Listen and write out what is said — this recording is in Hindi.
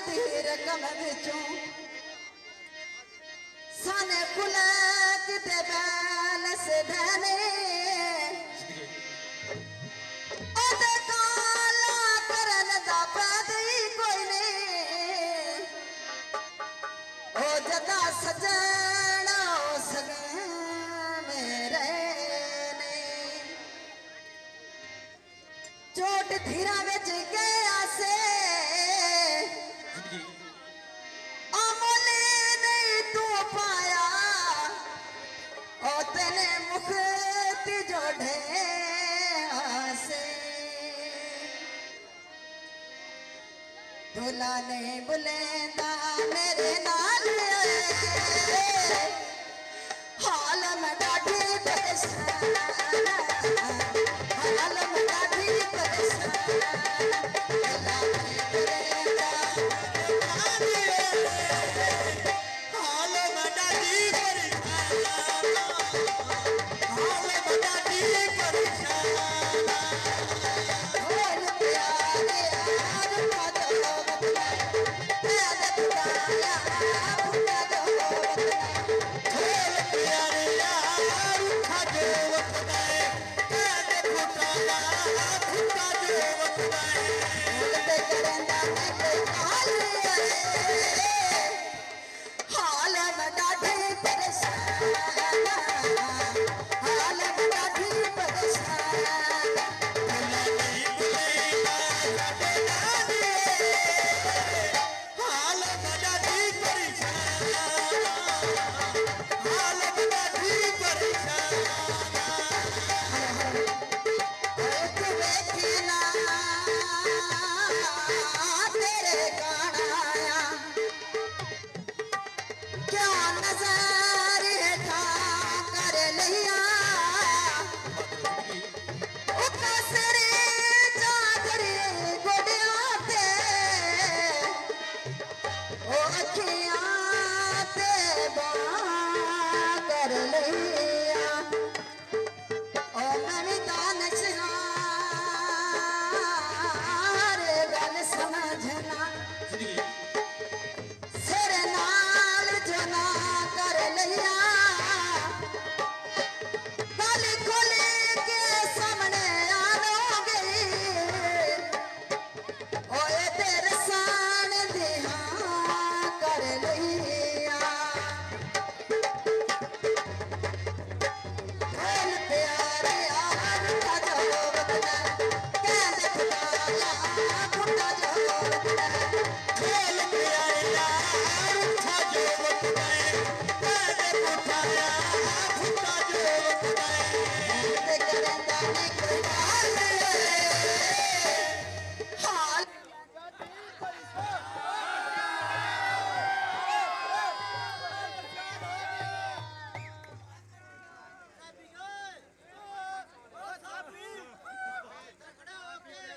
दी रकम बिचों साने कुला किते बैलेंस धने ओदे काला करन दा पैदी कोई नहीं ओ जदा सजना सगे मेरे ने चोट धीरा विच गया से अमले नहीं तू पाया ओ तेने मुक्ति जोड़े आसे दूल्हा ने बुलेंदा मेरे नाल हाल में डाढ़ी परेशान हाल में डाढ़ी परेशान दूल्हा ने बुलेंदा हाल में डाढ़ी परेशान हाल में डाढ़ी परेशान बोल प्यारे यार पादो बतलाए तेरे बुलाया बुला दो ढोल प्यारे यार उठा जो वक्त है कहते फुटाया फुटा जो वक्त है